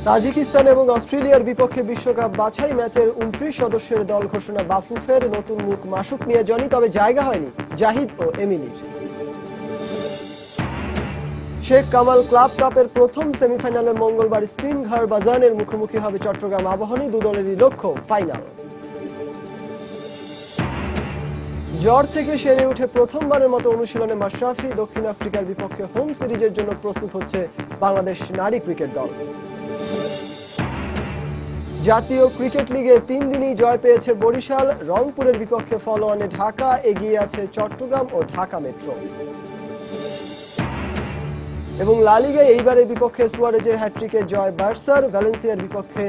Tajikistan এবং অস্ট্রেলিয়ার বিপক্ষে বিশ্বকাপ বাছাই ম্যাচের 29 সদস্যের দল ঘোষণা বাফুফের। নতুন মুখ মাসুক মিয়া জনি, তবে জায়গা হয়নি জাহিদ ও এমিলির। শেখ কামাল ক্লাব কাপের প্রথম সেমিফাইনালে মঙ্গলবার স্পিনঘর বাজানের মুখোমুখি হবে চট্টগ্রাম আবাহনী। দু দলেরই লক্ষ্য ফাইনাল। জ্বর থেকে সেরে উঠে প্রথমবারের মতো অনুশীলনে মাশরাফি। দক্ষিণ আফ্রিকার বিপক্ষে হোম সিরিজের জন্য প্রস্তুত হচ্ছে বাংলাদেশ নারী ক্রিকেট দল। জাতীয় ক্রিকেট লিগে 3 দিনই জয় পেয়েছে বরিশাল। রংপুরের বিপক্ষে ফলোঅনে ঢাকা, এগিয়ে আছে চট্টগ্রাম ও ঢাকা মেট্রো। এবং লা লিগায় এইবারের বিপক্ষে সুয়ারেজের হ্যাট্রিকে জয় বার্সার। ভ্যালেন্সিয়ার বিপক্ষে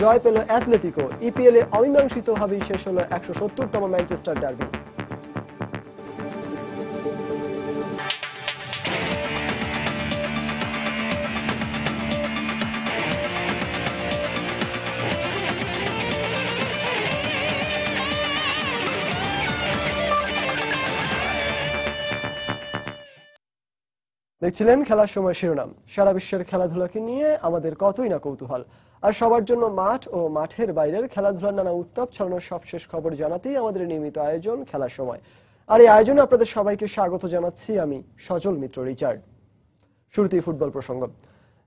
জয় পেল অ্যাথলেটিকো। ইপিএল এ অমীমাংসিতভাবেই শেষ হলো 170তম ম্যানচেস্টার ডার্বি। দেখছিলেন খেলার সময় শিরোনাম। সারা বিশ্বের খেলাধুলাকে নিয়ে আমাদের কতই না কৌতূহল, আর সবার জন্য মাঠ ও মাঠের বাইরের খেলাধুলার নানা উত্তাপ ছড়ানোর সবশেষ খবর জানাতেই আমাদের নিয়মিত আয়োজন খেলার সময়। আর এই আয়োজনে আপনাদের সবাইকে স্বাগত জানাচ্ছি আমি সজল মিত্র রিচার্ড। শুরুতেই ফুটবল প্রসঙ্গ।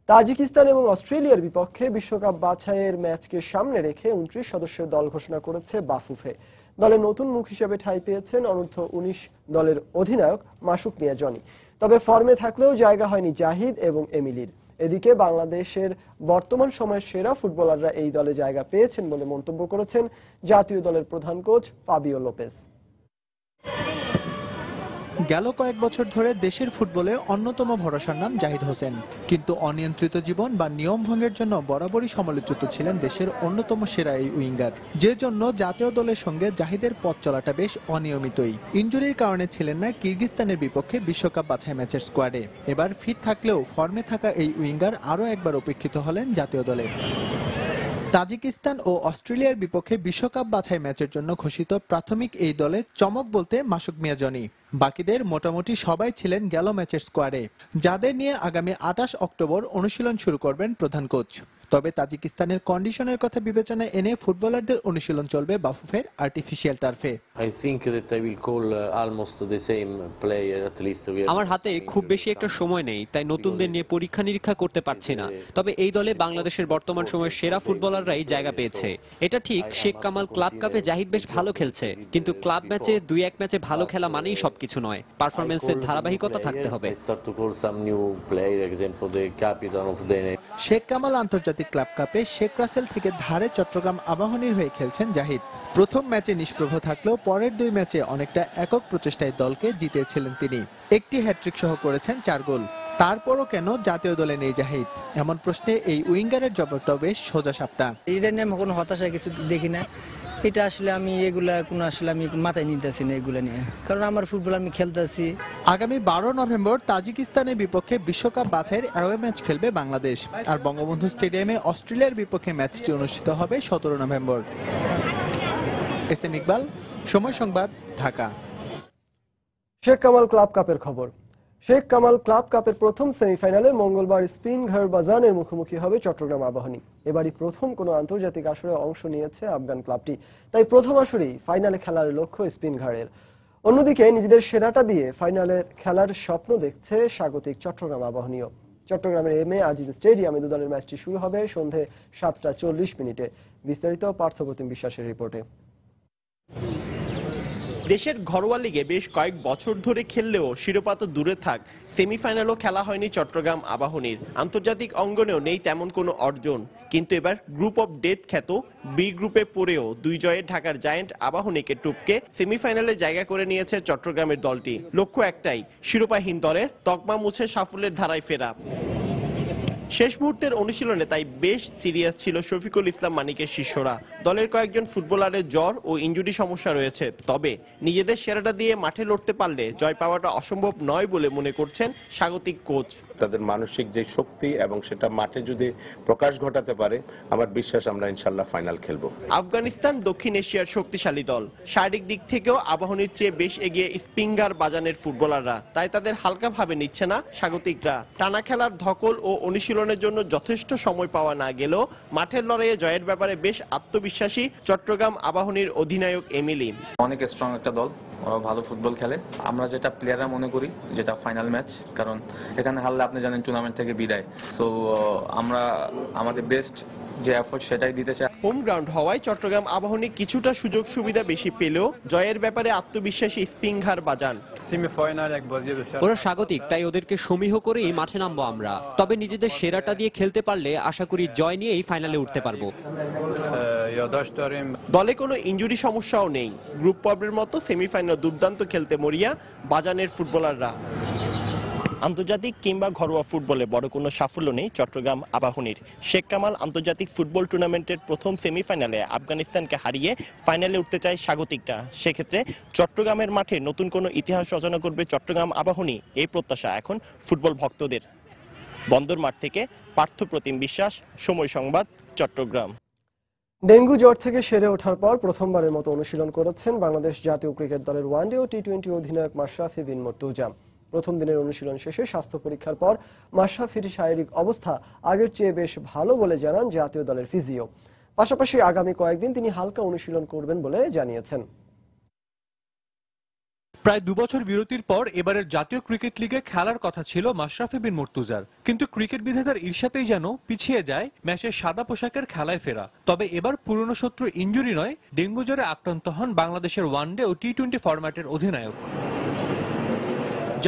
তাজিকিস্তান এবং অস্ট্রেলিয়ার বিপক্ষে বিশ্বকাপ বাছাইয়ের ম্যাচকে সামনে রেখে 29 সদস্যের দল ঘোষণা করেছে বাফুফে। দলের নতুন মুখ হিসেবে ঠাঁই পেয়েছেন অনূর্ধ্ব 19 দলের অধিনায়ক মাসুক মিয়া জনি। তবে ফর্মে থাকলেও জায়গা হয়নি জাহিদ এবং এমিলির। এদিকে বাংলাদেশের বর্তমান সময়ের সেরা ফুটবলাররা এই দলে জায়গা পেয়েছেন বলে মন্তব্য করেছেন জাতীয় দলের প্রধান কোচ ফাবিও লোপেজ। গেল কয়েক বছর ধরে দেশের ফুটবলে অন্যতম ভরসার নাম জাহিদ হোসেন, কিন্তু অনিয়ন্ত্রিত জীবন বা নিয়ম ভঙ্গের জন্য বরাবরই সমালোচিত ছিলেন দেশের অন্যতম সেরা এই উইঙ্গার, যে জন্য জাতীয় দলের সঙ্গে জাহিদের পথ চলাটা বেশ অনিয়মিতই। ইনজুরির কারণে ছিলেন না কিরগিজস্তানের বিপক্ষে বিশ্বকাপ বাছাই ম্যাচের স্কোয়াডে। এবার ফিট থাকলেও ফর্মে থাকা এই উইঙ্গার আরও একবার উপেক্ষিত হলেন জাতীয় দলে। তাজিকিস্তান ও অস্ট্রেলিয়ার বিপক্ষে বিশ্বকাপ বাছাই ম্যাচের জন্য ঘোষিত প্রাথমিক এই দলে চমক বলতে মাসুক মিয়া জনি। বাকিদের মোটামুটি সবাই ছিলেন গেল ম্যাচের স্কোয়াডে, যাদের নিয়ে আগামী 28 অক্টোবর অনুশীলন শুরু করবেন প্রধান কোচ। তবে তাজিকিস্তানের কন্ডিশনের কথা বিবেচনায় এনে ফুটবলারদের অনুশীলন চলবে বাফুফের আর্টিফিশিয়াল টার্ফে। আমার হাতে খুব বেশি একটা সময় নেই, তাই নতুনদের নিয়ে পরীক্ষা নিরীক্ষা করতে পারছি না। তবে এই দলে বাংলাদেশের বর্তমান সময়ের সেরা ফুটবলাররাই জায়গা পেয়েছে। এটা ঠিক, শেখ কামাল ক্লাব কাপে জাহিদ বেশ ভালো খেলছে, কিন্তু ক্লাব ম্যাচে 2-1 ম্যাচে ভালো খেলা মানেই সবকিছু নয়। পারফরমেন্সের ধারাবাহিকতা থাকতে হবে। শেখ কামাল আন্তর্জাতিক ক্লাব কাপে শেখ রাসেল থেকে ধারে চট্টগ্রাম আবাহনীর হয়ে খেলছেন জাহিদ। প্রথম ম্যাচে নিষ্প্রভ থাকলেও পরের 2 ম্যাচে অনেকটা একক প্রচেষ্টায় দলকে জিতিয়েছিলেন তিনি। একটি হ্যাট্রিক সহ করেছেন 4 গোল। তারপরও কেন জাতীয় দলে নেই জাহিদ, এমন প্রশ্নে এই উইঙ্গারের জবাবটাও বেশ সোজা সাপটা। এটা নিয়ে আমি কোনো হতাশা কিছু দেখি না। এটা আসলে আমি এগুলা কোনো আসলে আমি মাথায় নিতেছি না এগুলা নিয়ে, কারণ আমার ফুটবল আমি খেলতেছি। আগামী 12 নভেম্বর তাজিকিস্তানের বিপক্ষে বিশ্বকাপ বাছাইয়ের অ্যাওয়ে ম্যাচ খেলবে বাংলাদেশ, আর বঙ্গবন্ধু স্টেডিয়ামে অস্ট্রেলিয়ার বিপক্ষে ম্যাচটি অনুষ্ঠিত হবে 17 নভেম্বর। এস এম ইকবাল, সময় সংবাদ, ঢাকা। শেখ কামাল ক্লাব কাপের খবর। শেখ কামাল ক্লাব কাপের প্রথম সেমিফাইনালে মঙ্গলবার স্পিনঘর বাজানের মুখোমুখি হবে চট্টগ্রাম আবাহনী। এবারই প্রথম কোনো আন্তর্জাতিক আসরে অংশ নিয়েছে আফগান ক্লাবটি, তাই প্রথম আসরেই ফাইনালে খেলার লক্ষ্য স্পিনঘরের। অন্যদিকে নিজেদের সেরাটা দিয়ে ফাইনালে খেলার স্বপ্ন দেখছে স্বাগতিক চট্টগ্রাম আবাহনীও। চট্টগ্রামের এম এ আজিজ স্টেডিয়ামে দু দলের ম্যাচটি শুরু হবে সন্ধে 7:40। বিস্তারিত পার্থপ্রতিম বিশ্বাসের রিপোর্টে। দেশের ঘরোয়া লিগে বেশ কয়েক বছর ধরে খেললেও শিরোপা তো দূরে থাক, সেমিফাইনালও খেলা হয়নি চট্টগ্রাম আবাহনীর। আন্তর্জাতিক অঙ্গনেও নেই তেমন কোনো অর্জন, কিন্তু এবার গ্রুপ অফ ডেথ খ্যাত বি গ্রুপে পড়েও 2 জয়ে ঢাকার জায়ান্ট আবাহনীকে টুপকে সেমিফাইনালে জায়গা করে নিয়েছে চট্টগ্রামের দলটি। লক্ষ্য একটাই, শিরোপাহীন দলের তকমা মুছে সাফল্যের ধারায় ফেরা। শেষ মুহূর্তের অনুশীলনে তাই বেশ সিরিয়াস ছিল শফিকুল ইসলাম মানিকের শিষ্যরা। দলের কয়েকজন ফুটবলারের জ্বর ও ইনজুরি সমস্যা রয়েছে, তবে নিজেদের সেরাটা দিয়ে মাঠে লড়তে পারলে জয় পাওয়াটা অসম্ভব নয় বলে মনে করছেন স্বাগতিক কোচ। তাদের মানসিক যে শক্তি এবং সেটা মাঠে যদি প্রকাশ ঘটাতে পারে, আমার বিশ্বাস আমরা ইনশাল্লাহ ফাইনাল খেলবো। আফগানিস্তান দক্ষিণ এশিয়ার শক্তিশালী দল, শারীরিক দিক থেকেও আবাহনীর চেয়ে বেশ এগিয়ে স্পিনঘর বাজানের ফুটবলাররা, তাই তাদের হালকাভাবে নিচ্ছে না স্বাগতিকরা। টানা খেলার ধকল ও অনুশীলন অনুশীলনের জন্য যথেষ্ট সময় পাওয়া না গেলেও মাঠের লড়াইয়ে জয়ের ব্যাপারে বেশ আত্মবিশ্বাসী চট্টগ্রাম আবাহনীর অধিনায়ক এমিলি। অনেক স্ট্রং একটা দল, ওরা ভালো ফুটবল খেলে। আমরা যেটা প্লেয়াররা মনে করি যেটা ফাইনাল ম্যাচ, কারণ এখানে হারলে আপনি জানেন টুর্নামেন্ট থেকে বিদায়। তো আমরা আমাদের বেস্ট যে এফোর্ট সেটাই দিতে চাই। হোম গ্রাউন্ড হওয়ায় চট্টগ্রাম আবাহনী কিছুটা সুযোগ সুবিধা বেশি পেলেও জয়ের ব্যাপারে আত্মবিশ্বাসী স্পিংঘার বাজান। ওরা স্বাগতিক, তাই ওদেরকে সমীহ করেই মাঠে নামবো আমরা। তবে নিজেদের সেরাটা দিয়ে খেলতে পারলে আশা করি জয় নিয়েই ফাইনালে উঠতে পারবো। দলে কোনো ইনজুরি সমস্যাও নেই। গ্রুপ পর্বের মতো সেমিফাইনাল দুর্দান্ত খেলতে মরিয়া বাজানের ফুটবলাররা। আন্তর্জাতিক কিংবা ঘরোয়া ফুটবলে বড় কোনো সাফল্য নেই চট্টগ্রাম আবাহনীর। শেখ কামাল আন্তর্জাতিক ফুটবল টুর্নামেন্টের প্রথম সেমিফাইনালে আফগানিস্তানকে হারিয়ে ফাইনালে উঠতে চায় স্বাগতিকরা। সেক্ষেত্রে চট্টগ্রামের মাঠে নতুন কোনো ইতিহাস রচনা করবে চট্টগ্রাম আবাহনী, এই প্রত্যাশা এখন ফুটবল ভক্তদের। বন্দর মাঠ থেকে পার্থপ্রতিম বিশ্বাস, সময় সংবাদ, চট্টগ্রাম। ডেঙ্গু জ্বর থেকে সেরে ওঠার পর প্রথমবারের মতো অনুশীলন করেছেন বাংলাদেশ জাতীয় ক্রিকেট দলের ওয়ানডে ও টি-20 অধিনায়ক মাশরাফি বিন মুর্তজা। প্রথম দিনের অনুশীলন শেষে স্বাস্থ্য পরীক্ষার পর মাশরাফির শারীরিক অবস্থা আগের চেয়ে বেশ ভালো বলে জানান জাতীয় দলের ফিজিও। পাশাপাশি আগামী কয়েকদিন তিনি হালকা অনুশীলন করবেন বলে জানিয়েছেন। প্রায় 2 বছর বিরতির পর এবারের জাতীয় ক্রিকেট লিগে খেলার কথা ছিল মাশরাফি বিন মুর্তজার, কিন্তু ক্রিকেট বিধাতার ঈর্ষাতেই যেন পিছিয়ে যায় ম্যাচের সাদা পোশাকের খেলায় ফেরা। তবে এবার পুরনো শত্রু ইনজুরি নয়, ডেঙ্গু জ্বরে আক্রান্ত হন বাংলাদেশের ওয়ানডে ও টি-20 ফরম্যাটের অধিনায়ক,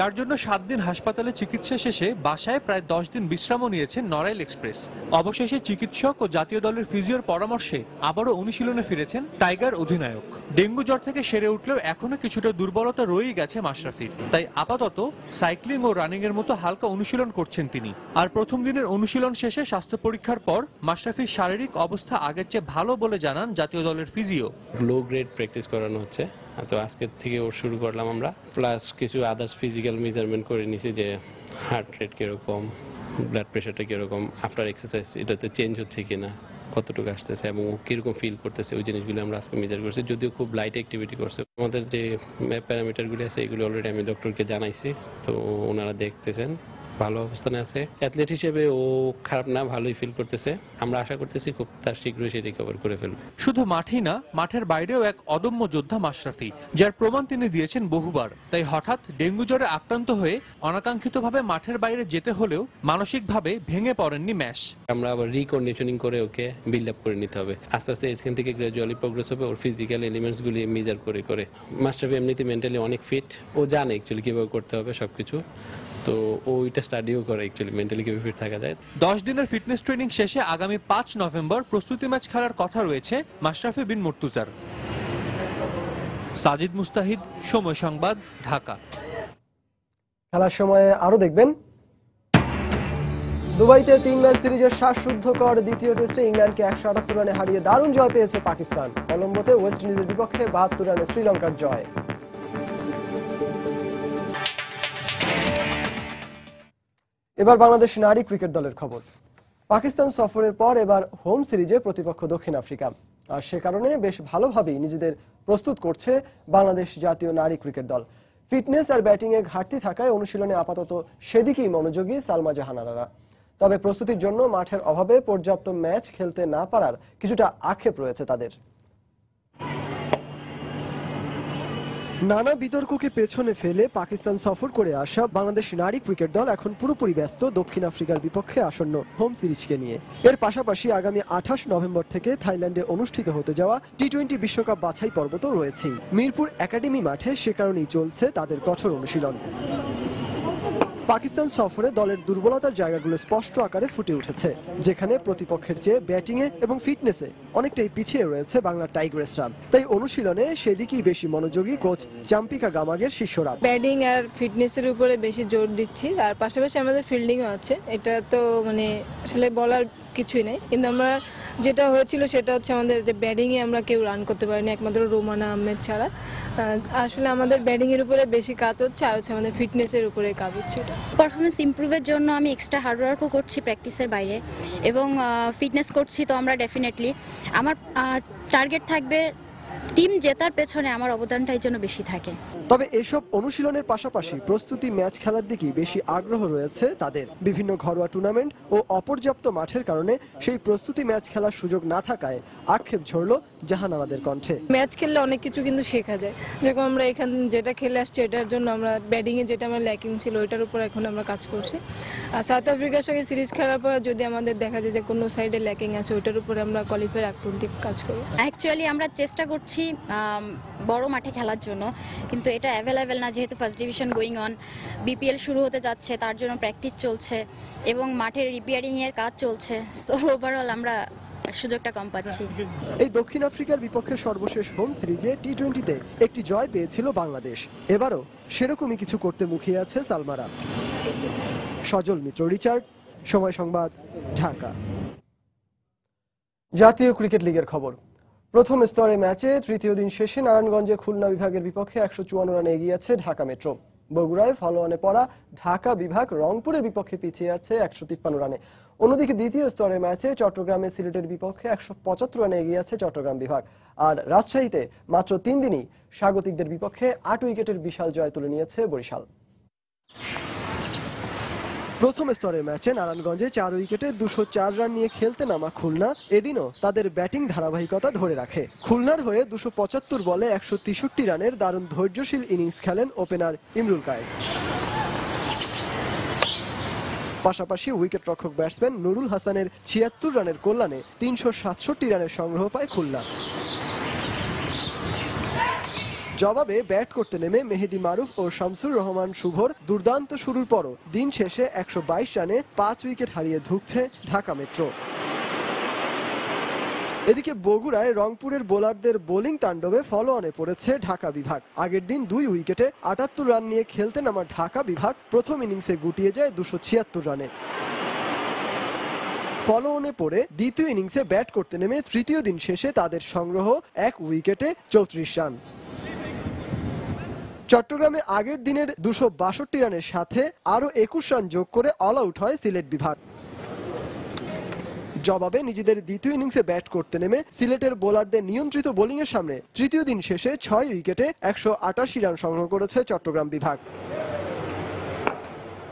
যার জন্য 7 দিন হাসপাতালে চিকিৎসা শেষে বাসায় প্রায় 10 দিন বিশ্রামও নিয়েছেন নড়াইল এক্সপ্রেস। অবশেষে চিকিৎসক ও জাতীয় দলের ফিজিওর পরামর্শে আবারও অনুশীলনে ফিরেছেন টাইগার অধিনায়ক। ডেঙ্গু জ্বর থেকে সেরে উঠলেও এখনো কিছুটা দুর্বলতা রয়েই গেছে মাশরাফির, তাই আপাতত সাইক্লিং ও রানিং এর মতো হালকা অনুশীলন করছেন তিনি। আর প্রথম দিনের অনুশীলন শেষে স্বাস্থ্য পরীক্ষার পর মাশরাফির শারীরিক অবস্থা আগের চেয়ে ভালো বলে জানান জাতীয় দলের ফিজিও। লো গ্রেড প্র্যাকটিস করানো হচ্ছে, তো আজকের থেকে ওর শুরু করলাম আমরা। প্লাস কিছু আদার্স ফিজিক্যাল মেজারমেন্ট করে নিছি, যে হার্ট রেট কিরকম, ব্লাড প্রেশারটা কিরকম, আফটার এক্সারসাইজ এটাতে চেঞ্জ হচ্ছে কিনা, কতটুকু আসতেছে এবং কিরকম ফিল করতেছে, ওই জিনিসগুলো আমরা আজকে মেজার করছি। যদিও খুব লাইট অ্যাক্টিভিটি করছে। আমাদের যে প্যারামিটারগুলি আছে এগুলো অলরেডি আমি ডক্টরকে জানাইছি, তো ওনারা দেখতেছেন, ভালো অবস্থানে আছে। অ্যাথলেট হিসেবে ও খারাপ না, ভালোই ফিল করতেছে। আমরা আশা করতেছি খুব তার শীঘ্রই সে রিকভার করে ফেলবে। শুধু মাঠেই না, মাঠের বাইরেও এক অদম্য যোদ্ধা মাশরাফি, যার প্রমাণ তিনি দিয়েছেন বহুবার। তাই হঠাৎ ডেঙ্গু জ্বরে আক্রান্ত হয়ে অনাকাঙ্ক্ষিতভাবে মাঠের বাইরে যেতে হলেও মানসিকভাবে ভেঙে পড়েননি ম্যাশ। আমরা আবার রিকন্ডিশনিং করে ওকে বিল্ড আপ করে নিতে হবে। আস্তে আস্তে এখান থেকে গ্র্যাজুয়ালি প্রোগ্রেস হবে। ওর ফিজিক্যাল এলিমেন্টসগুলি মেজার করে করে মাশরাফি এমনিতে মেন্টালি অনেক ফিট, ও জানে অ্যাকচুয়ালি কিভাবে করতে হবে সবকিছু, তো ওইটা স্টাডিও করে অ্যাকচুয়ালি মেন্টালি কিভাবে ফিট থাকা যায়। 10 দিনের ফিটনেস ট্রেনিং শেষে আগামী 5 নভেম্বর প্রস্তুতি ম্যাচ খেলার কথা রয়েছে মাশরাফি বিন মুর্তজার। সাজিদ মুস্তাহিদ, সময় সংবাদ, ঢাকা। খেলার সময়ে আরো দেখবেন, দুবাইতে 3 ম্যাচ সিরিজের শ্বাসরুদ্ধকর দ্বিতীয় টেস্টে ইংল্যান্ডকে 178 রানে হারিয়ে দারুণ জয় পেয়েছে পাকিস্তান। কলম্বোতে ওয়েস্ট ইন্ডিজের বিপক্ষে 72 রানে শ্রীলঙ্কার জয়। এবার বাংলাদেশ নারী ক্রিকেট দলের খবর। পাকিস্তান সফরের পর এবার হোম সিরিজে প্রতিপক্ষ দক্ষিণ আফ্রিকা, আর সে কারণে বেশ ভালোভাবেই নিজেদের প্রস্তুত করছে বাংলাদেশ জাতীয় নারী ক্রিকেট দল। ফিটনেস আর ব্যাটিংয়ে ঘাটতি থাকায় অনুশীলনে আপাতত সেদিকেই মনোযোগী সালমা জাহানারারা। তবে প্রস্তুতির জন্য মাঠের অভাবে পর্যাপ্ত ম্যাচ খেলতে না পারার কিছুটা আক্ষেপ রয়েছে তাদের। নানা বিতর্ককে পেছনে ফেলে পাকিস্তান সফর করে আসা বাংলাদেশ নারী ক্রিকেট দল এখন পুরোপুরি ব্যস্ত দক্ষিণ আফ্রিকার বিপক্ষে আসন্ন হোম সিরিজকে নিয়ে। এর পাশাপাশি আগামী 28 নভেম্বর থেকে থাইল্যান্ডে অনুষ্ঠিত হতে যাওয়া টি-20 বিশ্বকাপ বাছাই পর্ব তো রয়েছেই। মিরপুর একাডেমি মাঠে সে কারণেই চলছে তাদের কঠোর অনুশীলন। পাকিস্তান সফরে দলের দুর্বলতার জায়গাগুলো স্পষ্ট আকারে ফুটে উঠেছে, যেখানে প্রতিপক্ষের চেয়ে ব্যাটিংয়ে এবং ফিটনেসে অনেকটাই পিছিয়ে রয়েছে বাংলা টাইগ্রেসরা। তাই অনুশীলনে সেদিকেই বেশি মনোযোগী কোচ চাম্পিকা গামাগের শিষ্যরা। ব্যাটিং আর ফিটনেসের উপরে বেশি জোর দিচ্ছি, আর পাশাপাশি আমাদের ফিল্ডিংও আছে। এটা তো আসলে বলার কিছুই নেই, কিন্তু আমরা যেটা হয়েছিল সেটা হচ্ছে আমাদের যে ব্যাটিংয়ে আমরা কেউ রান করতে পারিনি, একমাত্র রোমানা আহমেদ ছাড়া। আসলে আমাদের ব্যাটিংয়ের উপরে বেশি কাজ হচ্ছে, আর হচ্ছে আমাদের ফিটনেসের উপরে কাজ হচ্ছে। পারফরমেন্স ইমপ্রুভের জন্য আমি এক্সট্রা হার্ডওয়ার্কও করছি প্র্যাকটিসের বাইরে, এবং ফিটনেস করছি। তো আমরা ডেফিনেটলি আমার টার্গেট থাকবে টিম জেতার পেছনে আমার অবদানটাই যেন বেশি থাকে। তবে এসব অনুশীলনের পাশাপাশি প্রস্তুতি ম্যাচ খেলার দিকেই বেশি আগ্রহ রয়েছে তাদের। বিভিন্ন ঘরোয়া টুর্নামেন্ট ও অপর্যাপ্ত মাঠের কারণে সেই প্রস্তুতি ম্যাচ খেলার সুযোগ না থাকায় আক্ষেপ ঝরল জাহানারাদের কণ্ঠে। ম্যাচ খেললে অনেক কিছু কিন্তু শেখা যায়, যেরকম আমরা এখানে যেটা খেলে আসছি এটার জন্য আমরা ব্যাটিংয়ে যেটা আমার ল্যাকিং ছিল ওইটার উপর এখন আমরা কাজ করছি। আর সাউথ আফ্রিকার সঙ্গে সিরিজ খেলার পর যদি আমাদের দেখা যায় যে কোনো সাইডে ল্যাকিং আছে ওইটার উপরে আমরা কোয়ালিফায়ার আক্রমণিক কাজ করব। অ্যাকচুয়ালি আমরা চেষ্টা করছি বড় মাঠে খেলার জন্য, কিন্তু এটা অ্যাভেলেবেল না, যেহেতু first division going on, BPL শুরু হতে যাচ্ছে, তার জন্য প্র্যাকটিস চলছে এবং মাঠের রিপেয়ারিং এর কাজ চলছে। সো ওভারঅল আমরা সুযোগটা কম পাচ্ছি। এই দক্ষিণ আফ্রিকার বিপক্ষে সর্বশেষ হোম সিরিজে টি-20তে একটি জয় পেয়েছিল বাংলাদেশ। এবারও সেরকমই কিছু করতে মুখিয়ে আছে সালমারা। সজল মিত্র, রিচার্ড, সময় সংবাদ, ঢাকা। জাতীয় ক্রিকেট লিগের খবর। প্রথম স্তরে ম্যাচে তৃতীয় দিন শেষে নারায়ণগঞ্জে খুলনা বিভাগের বিপক্ষে 154 রানে এগিয়ে আছে ঢাকা মেট্রো। বগুড়ায় ফলোঅনে পড়া ঢাকা বিভাগ রংপুরের বিপক্ষে পিছিয়ে আছে 153 রানে। অন্যদিকে দ্বিতীয় স্তরের ম্যাচে চট্টগ্রামে সিলেটের বিপক্ষে 175 রানে এগিয়ে আছে চট্টগ্রাম বিভাগ। আর রাজশাহীতে মাত্র 3 দিনই স্বাগতিকদের বিপক্ষে 8 উইকেটের বিশাল জয় তুলে নিয়েছে বরিশাল। প্রথম স্তরের ম্যাচে নারায়ণগঞ্জে 4 উইকেটে 204 রান নিয়ে খেলতে নামা খুলনা এদিনও তাদের ব্যাটিং ধারাবাহিকতা ধরে রাখে। খুলনার হয়ে 275 বলে 163 রানের দারুণ ধৈর্যশীল ইনিংস খেলেন ওপেনার ইমরুল কায়েস। পাশাপাশি উইকেট রক্ষক ব্যাটসম্যান নুরুল হাসানের 76 রানের কল্যাণে 367 রানের সংগ্রহ পায় খুলনা। জবাবে ব্যাট করতে নেমে মেহেদি মারুফ ও শামসুর রহমান শুভর দুর্দান্ত শুরুর পরও দিন শেষে 122 রানে 5 উইকেট হারিয়ে ধুঁকছে ঢাকা মেট্রো। এদিকে বগুড়ায় রংপুরের বোলারদের বোলিং তাণ্ডবে ফলোঅনে পড়েছে ঢাকা বিভাগ। আগের দিন 2 উইকেটে 78 রান নিয়ে খেলতে নামা ঢাকা বিভাগ প্রথম ইনিংসে গুটিয়ে যায় 276 রানে। ফলোঅনে পড়ে দ্বিতীয় ইনিংসে ব্যাট করতে নেমে তৃতীয় দিন শেষে তাদের সংগ্রহ 1 উইকেটে 34 রান। চট্টগ্রামে আগের দিনের 262 রানের সাথে আরো 21 রান যোগ করে অল আউট হয় সিলেট বিভাগ। জবাবে নিজেদের দ্বিতীয় ইনিংসে ব্যাট করতে নেমে সিলেটের বোলারদের নিয়ন্ত্রিত বোলিংয়ের সামনে তৃতীয় দিন শেষে 6 উইকেটে 188 রান সংগ্রহ করেছে চট্টগ্রাম বিভাগ।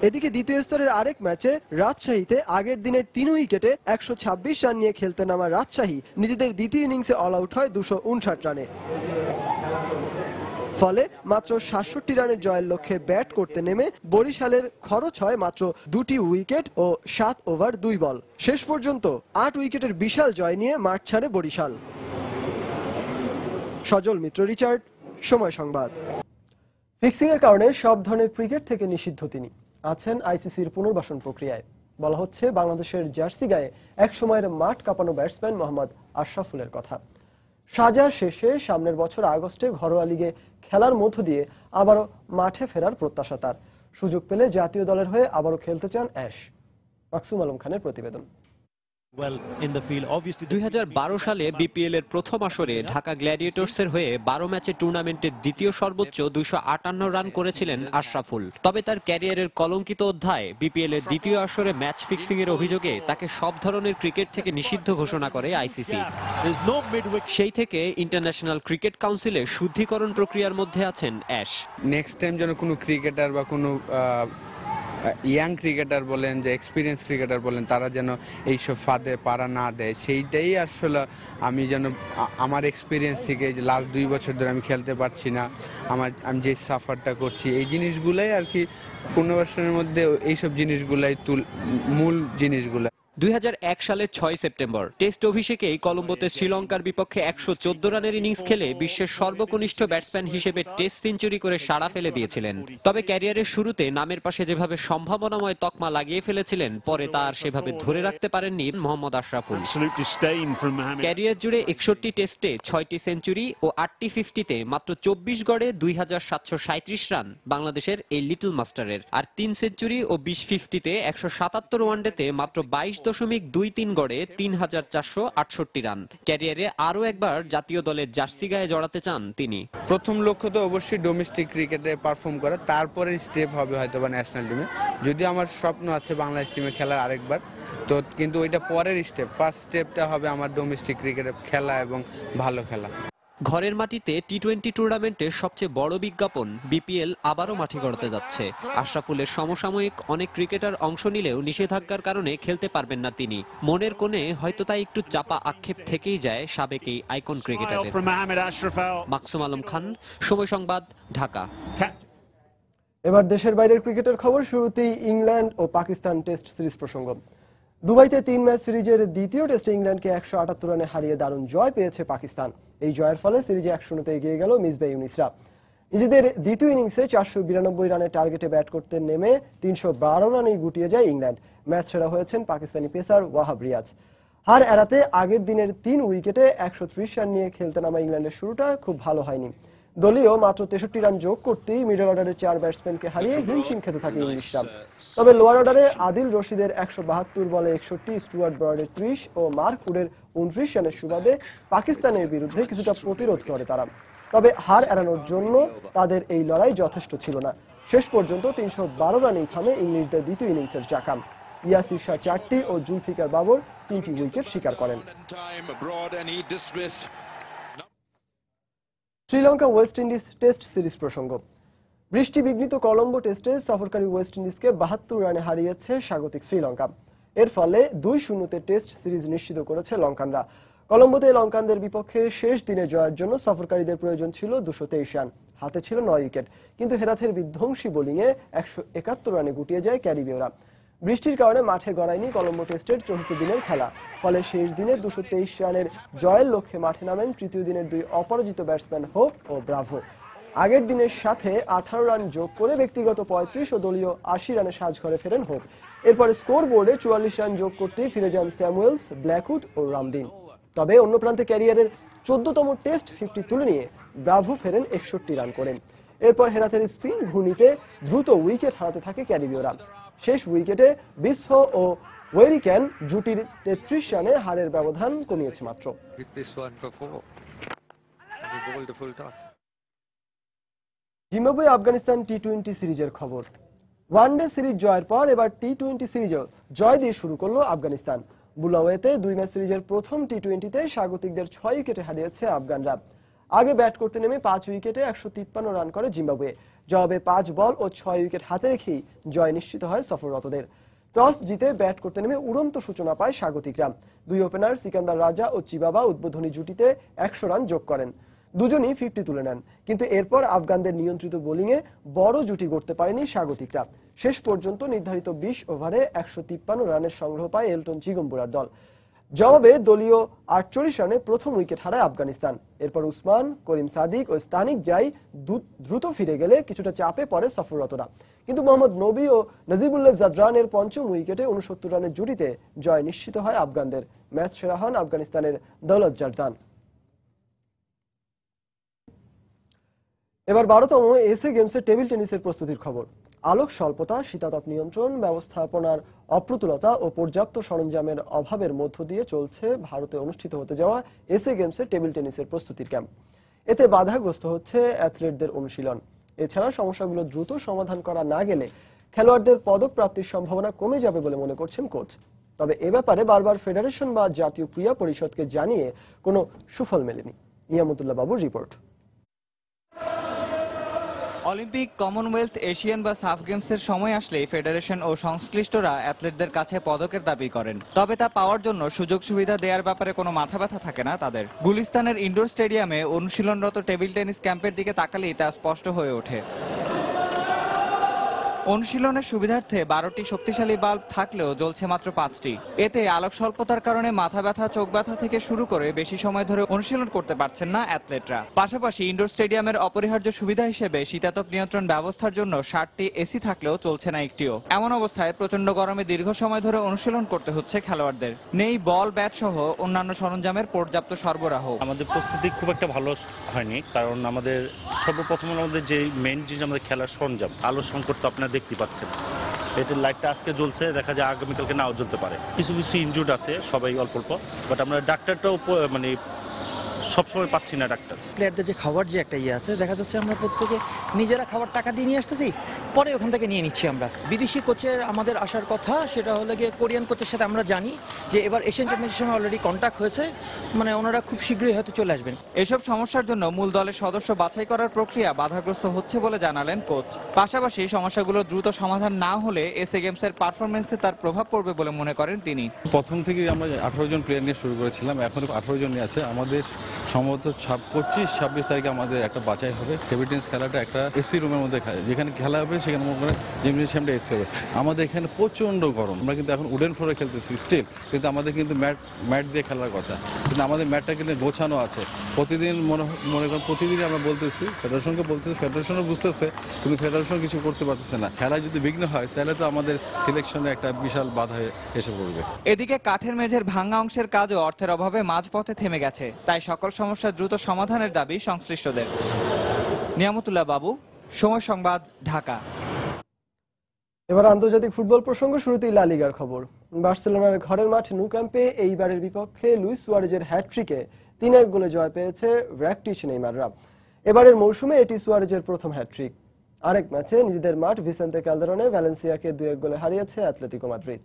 এদিকে দ্বিতীয় স্তরের আরেক ম্যাচে রাজশাহীতে আগের দিনের 3 উইকেটে 126 রান নিয়ে খেলতে নামা রাজশাহী নিজেদের দ্বিতীয় ইনিংসে অল আউট হয় 259 রানে। ফলে মাত্র 67 রানের জয়ের লক্ষ্যে ব্যাট করতে নেমে বরিশালের খরচ হয় মাত্র 2টি উইকেট ও 7 ওভার 2 বল। শেষ পর্যন্ত 8 উইকেটের বিশাল জয় নিয়ে মাঠ ছাড়ে বরিশাল। সজল মিত্র, রিচার্ড, সময় সংবাদ। ফিক্সিং এর কারণে সব ধরনের ক্রিকেট থেকে নিষিদ্ধ তিনি আছেন আইসিসির পুনর্বাসন প্রক্রিয়ায়। বলা হচ্ছে বাংলাদেশের জার্সি গায়ে এক সময়ের মাঠ কাঁপানো ব্যাটসম্যান মোহাম্মদ আশরাফুলের কথা। সাজা শেষে সামনের বছর আগস্টে ঘরোয়া লিগে খেলার মধ্য দিয়ে আবারও মাঠে ফেরার প্রত্যাশা তার। সুযোগ পেলে জাতীয় দলের হয়ে আবারও খেলতে চান অ্যাশ। মাকসুম আলম খানের প্রতিবেদন। 2012 সালে বিপিএল এর প্রথম আসরে ঢাকা গ্ল্যাডিয়েটর্সের হয়ে 12 ম্যাচের টুর্নামেন্টের দ্বিতীয় সর্বোচ্চ 258 রান করেছিলেন আশরাফুল। তবে তার ক্যারিয়ারের কলঙ্কিত অধ্যায় বিপিএল এর দ্বিতীয় আসরে ম্যাচ ফিক্সিং এর অভিযোগে তাকে সব ধরনের ক্রিকেট থেকে নিষিদ্ধ ঘোষণা করে আইসিসি। সেই থেকে ইন্টারন্যাশনাল ক্রিকেট কাউন্সিলের শুদ্ধিকরণ প্রক্রিয়ার মধ্যে আছেন অ্যাশ। নেক্সট টাইম যেন কোনো ক্রিকেটার বা কোনো ইয়াং ক্রিকেটার বলেন, যে এক্সপিরিয়েন্স ক্রিকেটার বলেন, তারা যেন এইসব ফাঁদে পাড়া না দেয়, সেইটাই আসলে আমি যেন আমার এক্সপিরিয়েন্স থেকে যে লাস্ট 2 বছর ধরে আমি খেলতে পারছি না, আমি যে সাফারটা করছি, এই জিনিসগুলাই আর কি পুনর্বাসনের মধ্যে এইসব জিনিসগুলাই মূল জিনিসগুলো। 2001 সালের 6 সেপ্টেম্বর টেস্ট অভিষেকেই কলম্বোতে শ্রীলঙ্কার বিপক্ষে 114 রানের ইনিংস খেলে বিশ্বের সর্বকনিষ্ঠ ব্যাটসম্যান হিসেবে টেস্ট সেঞ্চুরি করে সাড়া ফেলে দিয়েছিলেন। তবে ক্যারিয়ারের শুরুতে নামের পাশে যেভাবে সম্ভাবনাময় তকমা লাগিয়ে ফেলেছিলেন, পরে তা আর সেভাবে ধরে রাখতে পারেননি মোহাম্মদ আশরাফুল। ক্যারিয়ার জুড়ে 61 টেস্টে 6টি সেঞ্চুরি ও 8টি 50-তে মাত্র 24 গড়ে 2737 রান বাংলাদেশের এই লিটল মাস্টারের। আর 3 সেঞ্চুরি ও 20 50-তে 177 ওয়ানডেতে মাত্র 22.23 গড়ে 3468 রান। ক্যারিয়ারে আরো একবার জাতীয় দলের জার্সি গায়ে জড়াতে চান তিনি। প্রথম লক্ষ্য তো অবশ্যই ডোমেস্টিক ক্রিকেটে পারফর্ম করা, তারপরে স্টেপ হবে হয়তো বা ন্যাশনাল টিমে। যদিও আমার স্বপ্ন আছে বাংলাদেশ টিমে খেলার আরেকবার, তো কিন্তু ওইটা পরের স্টেপ। ফার্স্ট স্টেপটা হবে আমার ডোমেস্টিক ক্রিকেটে খেলা এবং ভালো খেলা। ঘরের মাটিতে টি-20 টুর্নামেন্টের সবচেয়ে বড় বিজ্ঞাপন বিপিএল আবারও মাঠে গড়াতে যাচ্ছে। আশরাফুলের সমসাময়িক অনেক ক্রিকেটার অংশ নিলেও নিষেধাজ্ঞার কারণে খেলতে পারবেন না তিনি। মনের কোণে হয়তো তাই একটু চাপা আক্ষেপ থেকেই যায় সাবেক এই আইকন ক্রিকেটারের। মাকসুম আলম খান, সময় সংবাদ, ঢাকা। এবার দেশের বাইরের ক্রিকেটের খবর। শুরুতেই ইংল্যান্ড ও পাকিস্তান টেস্ট সিরিজ প্রসঙ্গ। দুবাইতে 3 ম্যাচ সিরিজের দ্বিতীয় টেস্টে ইংল্যান্ডকে 178 রানে হারিয়ে দারুণ জয় পেয়েছে পাকিস্তান। এই জয়ের ফলে সিরিজে 1-0 এগিয়ে গেল মিসবাহ ইউনিসরা। নিজেদের দ্বিতীয় ইনিংসে 492 রানের টার্গেটে ব্যাট করতে নেমে 312 রানেই গুটিয়ে যায় ইংল্যান্ড। ম্যাচ সেরা হয়েছেন পাকিস্তানি পেসার ওয়াহাব রিয়াজ। হার এড়াতে আগের দিনের 3 উইকেটে 130 রান নিয়ে খেলতে নামা ইংল্যান্ডের শুরুটা খুব ভালো হয়নি। দলীয় মাত্র 63 রান যোগ করতেই মিডল অর্ডারের 4 ব্যাটসম্যানকে হারিয়ে হিমশিম খেতে থাকে ইংলিশরা। তবে লোয়ার অর্ডারে আদিল রশিদের 172 বলে 61, স্টুয়ার্ট ব্রডের 30 ও মার্ক উডের 29 রানের সুবাদে পাকিস্তানের বিরুদ্ধে কিছুটা প্রতিরোধ করে তারা। তবে হার এড়ানোর জন্য তাদের এই লড়াই যথেষ্ট ছিল না। শেষ পর্যন্ত 312 রানেই থামে ইংলিশদের দ্বিতীয় ইনিংসের চাকা। ইয়াসির শাহ 4টি ও জুলফিকার বাবর 3টি উইকেট শিকার করেন। Sri Lanka West Indies test series প্রসঙ্গ। বৃষ্টি বিঘ্নিত কলম্বো টেস্টে সফরকারী ওয়েস্ট ইন্ডিজকে 72 রানে হারিয়েছে স্বাগতিক শ্রীলঙ্কা। এর ফলে 2-0 টেস্ট সিরিজ নিশ্চিত করেছে লঙ্কানরা। কলম্বোতে লঙ্কানদের বিপক্ষে শেষ দিনে জয়ের জন্য সফরকারীদের প্রয়োজন ছিল 223 রান, হাতে ছিল 9 উইকেট। কিন্তু হেরাথের বিধ্বংসী বোলিংয়ে 171 রানে গুটিয়ে যায় ক্যারিবীয়রা। বৃষ্টির কারণে মাঠে গড়ায়নি কলম্বো টেস্টের চতুর্থ দিনের খেলা। ফলে শেষ দিনে 223 রানের জয়ের লক্ষ্যে মাঠে নামেন তৃতীয় দিনের 2 অপরাজিত ব্যাটসম্যান হোপ ও ব্রাভো। আগের দিনের সাথে 18 রান যোগ করে ব্যক্তিগত 35 ও দলীয় 80 রানে সাজঘরে ফেরেন হোপ। এরপরে স্কোর বোর্ডে 44 রান যোগ করতেই ফিরে যান স্যামুয়েলস, ব্ল্যাকউড ও রামদিন। তবে অন্য প্রান্তে ক্যারিয়ারের 14তম টেস্ট 50 তুলে নিয়ে ব্রাভো ফেরেন 61 রান করেন। এরপর হেরাথের স্পিন ঘূর্ণিতে দ্রুত উইকেট হারাতে থাকে ক্যারিবীয়রা। শেষ উইকেটে বিসহ ও ওয়েরিক্যান জুটির 33 রানে হারের ব্যবধান কমিয়েছে মাত্র। জিম্বাবুয়ে আফগানিস্তান টি-20 সিরিজের খবর। ওয়ানডে সিরিজ জয়ের পর এবার টি-20 সিরিজও জয় দিয়ে শুরু করলো আফগানিস্তান। বুলাওয়েতে 2 ম্যাচ সিরিজের প্রথম টি-20তে স্বাগতিকদের 6 উইকেটে হারিয়েছে আফগানরা। আগে ব্যাট করতে নেমে 5 উইকেটে 153 রান করে জিম্বাবুয়ে। জবাবে 5 বল ও 6 উইকেট হাতে রেখেই জয় নিশ্চিত হয় সফররতদের। টস জিতে ব্যাট করতে নেমে উড়ন্ত সূচনা পায় স্বাগতিকরা। 2 ওপেনার সিকান্দার রাজা ও চিবাবা উদ্বোধনী জুটিতে 100 রান যোগ করেন। দুজনই 50 তুলে নেন। কিন্তু এরপর আফগানদের নিয়ন্ত্রিত বোলিংয়ে বড় জুটি গড়তে পারেনি স্বাগতিকরা। শেষ পর্যন্ত নির্ধারিত 20 ওভারে 153 রানের সংগ্রহ পায় এলটন চিগম্বুরার দল। জবাবে দলীয় 48 রানে প্রথম উইকেট হারায় আফগানিস্তান। এরপর উসমান, করিম সাদিক ও স্তানিক জাই দ্রুত ফিরে গেলে কিছুটা চাপে পড়ে সফররতরা। কিন্তু মোহাম্মদ নবী ও নজিবুল্লাহ জাদরানের পঞ্চম উইকেটে 69 রানের জুটিতে জয় নিশ্চিত হয় আফগানদের। ম্যাচ সেরা হন আফগানিস্তানের দৌলত জারদান। এবার 12তম এসএ গেমসের টেবিল টেনিসের প্রস্তুতির খবর। আলোক স্বল্পতা, শীতাতপ নিয়ন্ত্রণ ব্যবস্থাপনার অপ্রতুলতা ও পর্যাপ্ত সরঞ্জামের অভাবের মধ্য দিয়ে চলছে ভারতে অনুষ্ঠিত হতে যাওয়া এসএ গেমসের টেবিল টেনিসের প্রস্তুতির ক্যাম্প। এতে বাধাগ্রস্ত হচ্ছে অ্যাথলেটদের অনুশীলন। এছাড়া সমস্যাগুলো দ্রুত সমাধান করা না গেলে খেলোয়াড়দের পদক প্রাপ্তির সম্ভাবনা কমে যাবে বলে মনে করছেন কোচ। তবে এ ব্যাপারে বারবার ফেডারেশন বা জাতীয় ক্রীড়া পরিষদকে জানিয়ে কোনো সুফল মেলেনি। নিয়ামতুল্লাহ বাবুর রিপোর্ট। অলিম্পিক, কমনওয়েলথ, এশিয়ান বা সাফ গেমসের সময় আসলেই ফেডারেশন ও সংশ্লিষ্টরা অ্যাথলেটদের কাছে পদকের দাবি করেন। তবে তা পাওয়ার জন্য সুযোগ সুবিধা দেওয়ার ব্যাপারে কোনো মাথা ব্যথা থাকে না তাদের। গুলিস্তানের ইনডোর স্টেডিয়ামে অনুশীলনরত টেবিল টেনিস ক্যাম্পের দিকে তাকালেই তা স্পষ্ট হয়ে ওঠে। অনুশীলনের সুবিধার্থে 12টি শক্তিশালী বাল্ব থাকলেও জ্বলছে মাত্র 5টি। এতে আলোক স্বল্পতার কারণে মাথা ব্যথা, চোখ ব্যথা থেকে শুরু করে বেশি সময় ধরে অনুশীলন করতে পারছেন না অ্যাথলেটরা। পাশাপাশি ইনডোর স্টেডিয়ামের অপরিহার্য সুবিধা হিসেবে শীতাতপ নিয়ন্ত্রণ ব্যবস্থার জন্য 60টি এসি থাকলেও চলছে না একটিও। এমন অবস্থায় প্রচন্ড গরমে দীর্ঘ সময় ধরে অনুশীলন করতে হচ্ছে খেলোয়াড়দের। নেই বল, ব্যাট সহ অন্যান্য সরঞ্জামের পর্যাপ্ত সরবরাহ। আমাদের প্রস্তুতি খুব একটা ভালো হয়নি, কারণ আমাদের সর্বপ্রথম আমাদের যে মেইন জিনিস আমাদের খেলার সরঞ্জাম, আলো সংকট তো আপনার দেখতে পাচ্ছেন। এটার লাইটটা আজকে জ্বলছে, দেখা যায় আগামীকালকে নাও জ্বলতে পারে। কিছু কিছু ইনজুর্ড আছে, সবাই অল্প অল্প, বাট আমরা ডাক্তারটাও মানে সবসময় পাচ্ছি না ডাক্তার। প্লেয়ারদের যে খাবার যে একটা ইয়ে আছে, দেখা যাচ্ছে আমরা প্রত্যেকে নিজেরা খাবার টাকা দিয়ে নিয়ে আসতেছি, পরে ওখান থেকে নিয়ে নিচ্ছি আমরা। বিদেশি কোচের আমাদের আসার কথা, সেটা হলো গিয়ে কোরিয়ান কোচের সাথে আমরা জানি যে এবার এশিয়ান চ্যাম্পিয়নশিপের সময় অলরেডি কন্ট্যাক্ট হয়েছে, মানে ওনারা খুব শীঘ্রই হয়তো চলে আসবেন। এসব সমস্যার জন্য মূল দলের সদস্য বাছাই করার প্রক্রিয়া বাধাগ্রস্ত হচ্ছে বলে জানালেন কোচ। পাশাপাশি সমস্যাগুলো দ্রুত সমাধান না হলে এসএ গেমসের পারফরমেন্সে তার প্রভাব পড়বে বলে মনে করেন তিনি। প্রথম থেকে আমরা 18 জন প্লেয়ার নিয়ে শুরু করেছিলাম, এখন 18 জন আছে। আমাদের সম্ভবত 25-26 তারিখে আমাদের একটা বাছাই হবে। টেবিল টেনিস খেলাটা একটা এসি রুমের মধ্যে যেখানে খেলা হবে, সেখানে জিমনেশিয়ামটা এসি হবে। আমাদের এখানে প্রচন্ড গরম, আমরা কিন্তু এখন উডেন ফ্লোরে খেলতেছি স্টিল, কিন্তু আমাদের কিন্তু ম্যাট দিয়ে খেলার কথা, কিন্তু আমাদের ম্যাটটা কিন্তু গোছানো আছে। প্রতিদিন মনে করেন প্রতিদিনই আমরা বলতেছি, ফেডারেশনকে বলতেছি, ফেডারেশনও বুঝতেছে, কিন্তু ফেডারেশন কিছু করতে পারতেছে না। খেলায় যদি বিঘ্ন হয় তাহলে তো আমাদের সিলেকশনে একটা বিশাল বাধা এসে পড়বে। এদিকে কাঠের মেঝের ভাঙা অংশের কাজও অর্থের অভাবে মাঝপথে থেমে গেছে, তাই সকল সমস্যা দ্রুত সমাধানের দাবি সংশ্লিষ্টদের। নিয়ামতুল্লাহ বাবু, সময় সংবাদ, ঢাকা। এবার আন্তর্জাতিক ফুটবল প্রসঙ্গ, শুরুতেই লা লিগার খবর। বার্সেলোনার ঘরের মাঠ ন্যু ক্যাম্পে এইবারের বিপক্ষে লুইস সুয়ারেজের হ্যাটট্রিকে 3-1 গোলে জয় পেয়েছে র্যাকিটিচ নেইমাররা। এবারের মৌসুমে এটি সুয়ারেজের প্রথম হ্যাটট্রিক। আরেক ম্যাচে নিজেদের মাঠ ভিসেন্তে ক্যালদেরনে ভ্যালেন্সিয়াকে 2-1 গোলে হারিয়েছে অ্যাটলেটিকো মাদ্রিদ।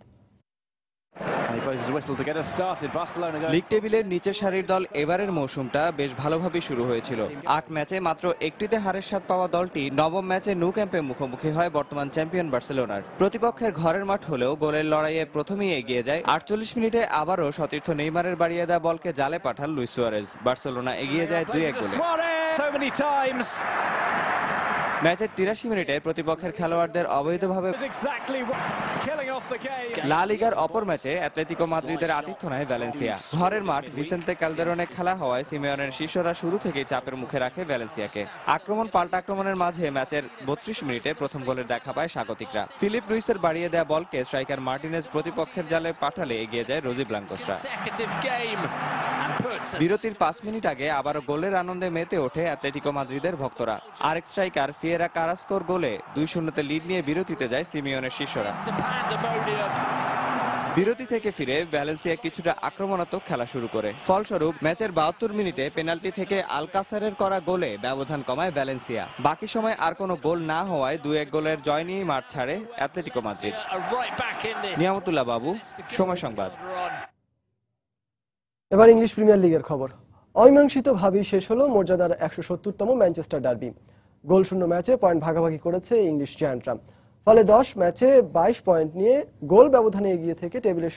লিগ টেবিলের নিচের সারির দল এবারের মৌসুমটা বেশ ভালোভাবে শুরু হয়েছিল। 8 ম্যাচে মাত্র একটিতে হারের স্বাদ পাওয়া দলটি নবম ম্যাচে ন্যু ক্যাম্পে মুখোমুখি হয় বর্তমান চ্যাম্পিয়ন বার্সেলোনার। প্রতিপক্ষের ঘরের মাঠ হলেও গোলের লড়াইয়ে প্রথমেই এগিয়ে যায়। 48 মিনিটে আবারও সতীর্থ নেইমারের বাড়িয়ে দেওয়া বলকে জালে পাঠান লুইস সুয়ারেজ। বার্সেলোনা এগিয়ে যায় 2-1 গোলে। ম্যাচের 83 মিনিটে প্রতিপক্ষের খেলোয়াড়দের অবৈধভাবে লা লিগার অপর ম্যাচে অ্যাটলেটিকো মাদ্রিদের আতিথ্য নেয় ভ্যালেন্সিয়া। ঘরের মাঠ ভিসেন্তে ক্যালদেরনে খেলা হওয়ায় সিমেওনের শিষ্যরা শুরু থেকেই চাপের মুখে রাখে ভ্যালেন্সিয়াকে। আক্রমণ পাল্টা আক্রমণের মাঝে ম্যাচের 32 মিনিটে প্রথম গোলের দেখা পায় স্বাগতিকরা। ফিলিপ লুইসের বাড়িয়ে দেয়া বলকে স্ট্রাইকার মার্টিনেজ প্রতিপক্ষের জালে পাঠালে এগিয়ে যায় রোজি ব্লাঙ্কোসরা। বিরতির 5 মিনিট আগে আবারও গোলের আনন্দে মেতে ওঠে অ্যাটলেটিকো মাদ্রিদের ভক্তরা। আরেক স্ট্রাইকার ফিয়েরা কারাস্কোর গোলে 2-0 লিড নিয়ে বিরতিতে যায় সিমিওনের শিষ্যরা। বিরতি থেকে ফিরে ভ্যালেন্সিয়া কিছুটা আক্রমণাত্মক খেলা শুরু করে। ফলস্বরূপ ম্যাচের 72 মিনিটে পেনাল্টি থেকে আলকাসারের করা গোলে ব্যবধান কমায় ভ্যালেন্সিয়া। বাকি সময় আর কোনো গোল না হওয়ায় 2-1 গোলের জয় নিয়েই মাঠ ছাড়ে অ্যাটলেটিকো মাদ্রিদ। নিয়ামতুল্লাহ বাবু, সময় সংবাদ। এবার ইংলিশ প্রিমিয়ার লিগের খবর। অমীমাংসিতভাবেই শেষ হলো মর্যাদার 170তম ম্যানচেস্টার ডার্বি। গোলশূন্য ম্যাচে পয়েন্ট ভাগাভাগি করেছে ইংলিশ জায়ান্টরা। ফলে 10 ম্যাচে 22 পয়েন্ট নিয়ে গোল ব্যবধানে এগিয়ে থেকে টেবিলের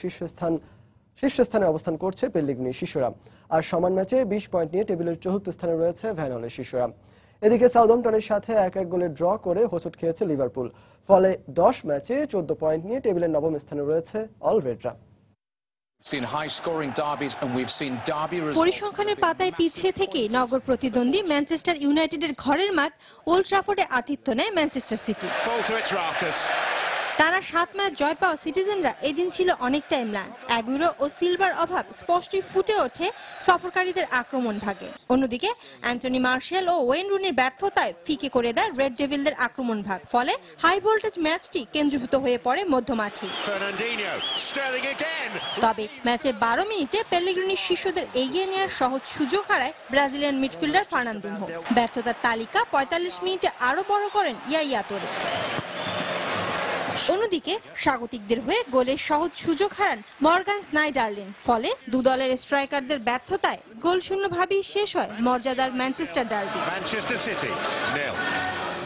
শীর্ষস্থানে অবস্থান করছে পেল্লিগ্রিনি শিষ্যরা। আর সমান ম্যাচে 20 পয়েন্ট নিয়ে টেবিলের 4র্থ স্থানে রয়েছে ভ্যানহলের শিষ্যরা। এদিকে সাউদাম্পটনের সাথে 1-1 গোলে ড্র করে হোঁচট খেয়েছে লিভারপুল। ফলে 10 ম্যাচে 14 পয়েন্ট নিয়ে টেবিলের নবম স্থানে রয়েছে অল রেডরা। পরিসংখ্যানের পাতায় পিছিয়ে থেকে নগর প্রতিদ্বন্দ্বী ম্যানচেস্টার ইউনাইটেডের ঘরের মাঠ ওল্ড ট্রাফোর্ডে আতিথ্য নেয় ম্যানচেস্টার সিটি। টানা 7 ম্যাচ জয় পাওয়া সিটিজেনরা এদিন ছিল অনেকটাই ম্লান। অ্যাগুইরো ও সিলভার অভাব স্পষ্টই ফুটে ওঠে সফরকারীদের আক্রমণ ভাগে। অন্যদিকে অ্যান্টনি মার্শাল ও ওয়েন রুনির ব্যর্থতায় ফিকে করে দেয় রেড ডেভিলদের আক্রমণ ভাগ। ফলে হাই ভোল্টেজ ম্যাচটি কেন্দ্রীভূত হয়ে পড়ে মধ্যমাঠে। তবে ম্যাচের 12 মিনিটে পেল্লিগ্রিনি শিষ্যদের এগিয়ে নেওয়ার সহজ সুযোগ হারায় ব্রাজিলিয়ান মিডফিল্ডার ফার্নান্দিনহো। ব্যর্থতার তালিকা 45 মিনিটে আরো বড় করেন ইয়াইয়া তোরে। অন্যদিকে স্বাগতিকদের হয়ে গোলের সহজ সুযোগ হারান মর্গান স্নাইডারলিন। ফলে দু দলের স্ট্রাইকারদের ব্যর্থতায় গোলশূন্যভাবেই শেষ হয় মর্যাদার ম্যানচেস্টার ডার্বি।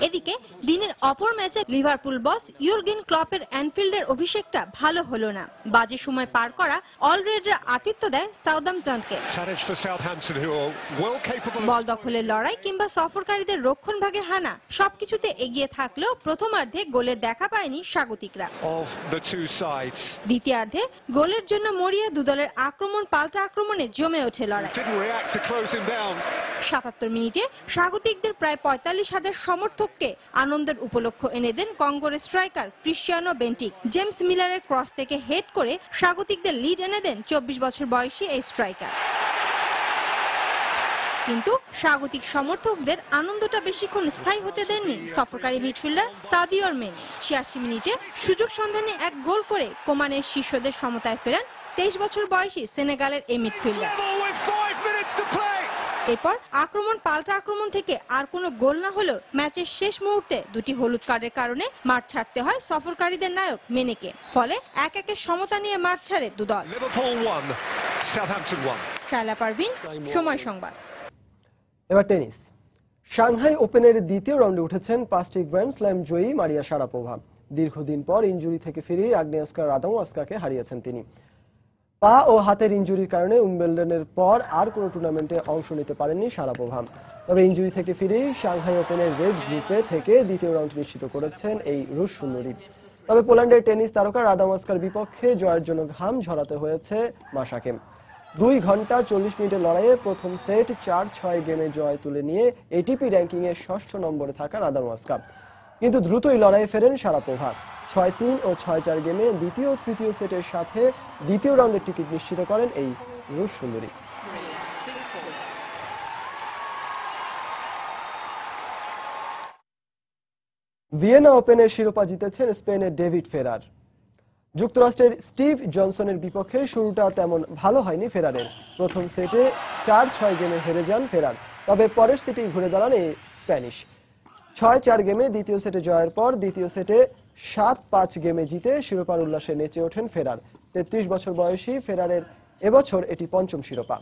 এদিকে দিনের অপর ম্যাচে লিভারপুল বস ইয়র্গেন ক্লপের অ্যানফিল্ডের অভিষেকটা ভালো হলো না। বাজে সময় পার করা অলরেডরা আতিথ্য দেয় সাউদাম্পটনকে। বল দখলের লড়াই কিংবা সফরকারীদের রক্ষণভাগে হানা সবকিছুতে এগিয়ে থাকলেও প্রথমার্ধে গোলের দেখা পায়নি স্বাগতিকরা। দ্বিতীয়ার্ধে গোলের জন্য মরিয়া দু দলের আক্রমণ পাল্টা আক্রমণে জমে ওঠে লড়াই। 77 মিনিটে স্বাগতিকদের প্রায় 45,000 সমর্থককে আনন্দের উপলক্ষ এনে দেন কঙ্গোর স্ট্রাইকার ক্রিশ্চিয়ানো বেন্টিক। জেমস মিলারের ক্রস থেকে হেড করে স্বাগতিকদের লিড এনে দেন 24 বছর বয়সী এই স্ট্রাইকার। কিন্তু স্বাগতিক সমর্থকদের আনন্দটা বেশিক্ষণ স্থায়ী হতে দেননি সফরকারী মিডফিল্ডার সাদিওর মেনে। 86 মিনিটে সুযোগ সন্ধানে এক গোল করে কোমানের শিষ্যদের সমতায় ফেরান 23 বছর বয়সী সেনেগালের এই মিডফিল্ডার। এরপর আক্রমণ পাল্টা আক্রমণ থেকে আর কোনো গোল না হলেও ম্যাচের শেষ মুহূর্তে দুটি হলুদ কার্ডের কারণে মাঠ ছাড়তে হয় সফরকারীদের নায়ক মেনেকে। ফলে এক-একে সমতা নিয়ে মাঠ ছাড়ে দুদল। শায়লা পারভিন, সময় সংবাদ। এবার টেনিস। সাংহাই ওপেনের দ্বিতীয় রাউন্ডে উঠেছেন 5টি গ্র্যান্ড স্ল্যাম জয়ী মারিয়া শারাপোভা। দীর্ঘদিন পর ইনজুরি থেকে ফিরে আগ্নেয়াস্কা রাদামোস্কাকে হারিয়েছেন তিনি। পা ও হাতের ইনজুরির কারণে উইম্বলডনের পর আর কোনো টুর্নামেন্টে অংশ নিতে পারেননি শারাপোভা। তবে ইনজুরি থেকে ফিরেই সাংহাই ওপেনের রেড গ্রুপে থেকে দ্বিতীয় রাউন্ড নিশ্চিত করেছেন এই রুশ সুন্দরী। তবে পোল্যান্ডের টেনিস তারকা রাদামোস্কার বিপক্ষে জয়ের জন্য ঘাম ঝরাতে হয়েছে মাশাকে। 2 ঘন্টা 40 মিনিটের লড়াইয়ে প্রথম সেট 4-6 গেমে জয় তুলে নিয়ে এটিপি র্যাঙ্কিং এর 6ষ্ঠ নম্বরে থাকা রাদামোস্কা কিন্তু দ্রুতই লড়াইয়ে ফেরেন শারাপোভা। 6-3 ও 6-4 গেমে দ্বিতীয় ও তৃতীয় সেটের সাথে দ্বিতীয় রাউন্ডের টিকিট নিশ্চিত করেন এই রুশ সুন্দরী। ভিয়েনা ওপেনের শিরোপা জিতেছেন স্পেনের ডেভিড ফেরার। যুক্তরাষ্ট্রের স্টিভ জনসনের বিপক্ষে শুরুটা তেমন ভালো হয়নি ফেরারের। প্রথম সেটে 4-6 গেমে হেরে যান ফেরার, তবে পরের সেটেই ঘুরে দাঁড়ান এই স্প্যানিশ। 6-4 গেমে দ্বিতীয় সেটে জয়ের পর দ্বিতীয় সেটে 7-5 গেমে জিতে শিরোপার উল্লাসে নেচে ওঠেন ফেরার। 33 বছর বয়সী ফেরারের এবছর এটি পঞ্চম শিরোপা।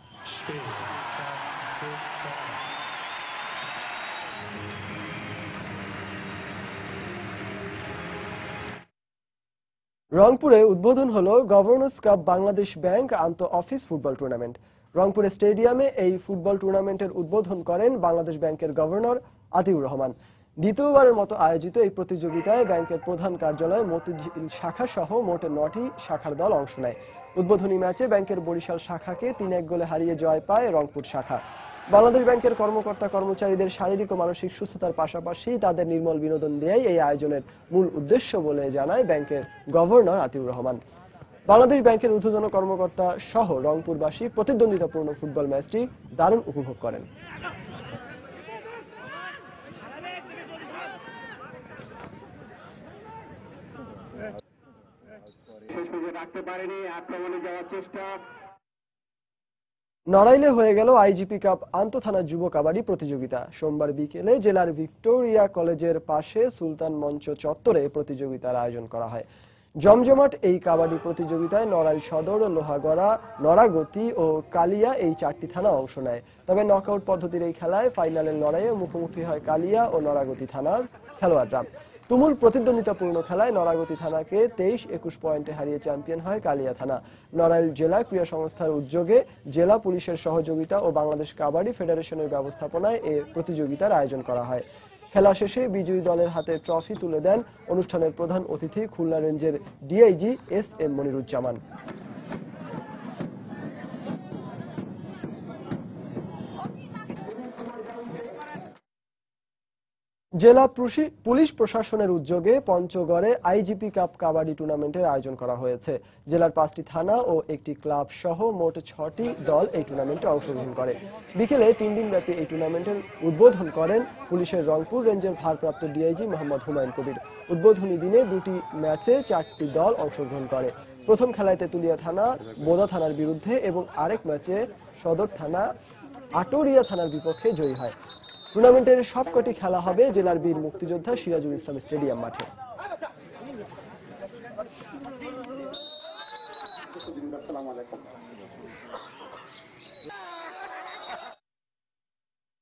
রংপুরে উদ্বোধন হলো গভর্নর্স কাপ বাংলাদেশ ব্যাংক আন্তঃ অফিস ফুটবল টুর্নামেন্ট। রংপুরের স্টেডিয়ামে এই ফুটবল টুর্নামেন্টের উদ্বোধন করেন বাংলাদেশ ব্যাংকের গভর্নর আতিউর রহমান। দ্বিতীয়বারের মতো আয়োজিত এই প্রতিযোগিতায় ব্যাংকের প্রধান কার্যালয় মতিঝিল শাখা সহ মোট 9টি শাখার দল অংশ নেয়। উদ্বোধনী ম্যাচে ব্যাংকের বরিশাল শাখাকে 3-1 গোলে হারিয়ে জয় পায় রংপুর শাখা। বাংলাদেশ ব্যাংকের কর্মকর্তা কর্মচারীদের শারীরিক ও মানসিক সুস্থতার পাশাপাশি তাদের নির্মল বিনোদন দেয়াই এই আয়োজনের মূল উদ্দেশ্য বলে জানায় ব্যাংকের গভর্নর আতিউর রহমান। বাংলাদেশ ব্যাংকের ঊর্ধ্বতন কর্মকর্তা সহ রংপুরবাসী প্রতিদ্বন্দ্বিতাপূর্ণ ফুটবল ম্যাচটি দারুণ উপভোগ করেন। নড়াইলে হয়ে গেল আইজিপি কাপ আন্তঃথানা যুব কাবাডি প্রতিযোগিতা। সোমবার বিকেলে জেলার ভিক্টোরিয়া কলেজের পাশে সুলতান মঞ্চ চত্বরে প্রতিযোগিতার আয়োজন করা হয়। জমজমাট এই কাবাডি প্রতিযোগিতায় নড়াইল সদর, লোহাগড়া, নড়াগতি ও কালিয়া এই 4টি থানা অংশ নেয়। তবে নকআউট পদ্ধতির এই খেলায় ফাইনালের লড়াইয়ে মুখোমুখি হয় কালিয়া ও নড়াগতি থানার খেলোয়াড়রা। তুমুল প্রতিদ্বন্দ্বিতাপূর্ণ খেলায় নড়াগতি থানাকে 23-21 পয়েন্টে হারিয়ে চ্যাম্পিয়ন হয় কালিয়া থানা। নড়াইল জেলা ক্রীড়া সংস্থার উদ্যোগে জেলা পুলিশের সহযোগিতা ও বাংলাদেশ কাবাডি ফেডারেশনের ব্যবস্থাপনায় এ প্রতিযোগিতার আয়োজন করা হয়। খেলা শেষে বিজয়ী দলের হাতে ট্রফি তুলে দেন অনুষ্ঠানের প্রধান অতিথি খুলনা রেঞ্জের ডিআইজি এস.এম. মনিরুজ্জামান। জেলা পুলিশ প্রশাসনের উদ্যোগে পঞ্চগড়ে আইজিপি কাপ কাবাডি টুর্নামেন্টের আয়োজন করা হয়েছে। জেলার 5টি থানা ও একটি ক্লাব সহ মোট 6টি দল এই টুর্নামেন্টে অংশগ্রহণ করে। বিকেলে 3 দিনব্যাপী এই টুর্নামেন্টের উদ্বোধন করেন পুলিশের রংপুর রেঞ্জের ভারপ্রাপ্ত ডিআইজি মোহাম্মদ হুমায়ুন কবির। উদ্বোধনী দিনে 2টি ম্যাচে 4টি দল অংশগ্রহণ করে। প্রথম খেলায় তেতুলিয়া থানা বোদা থানার বিরুদ্ধে এবং আরেক ম্যাচে সদর থানা আটোরিয়া থানার বিপক্ষে জয়ী হয়। টুর্নামেন্টের সবকটি খেলা হবে জেলার বীর মুক্তিযোদ্ধা সিরাজুল ইসলাম স্টেডিয়াম মাঠে।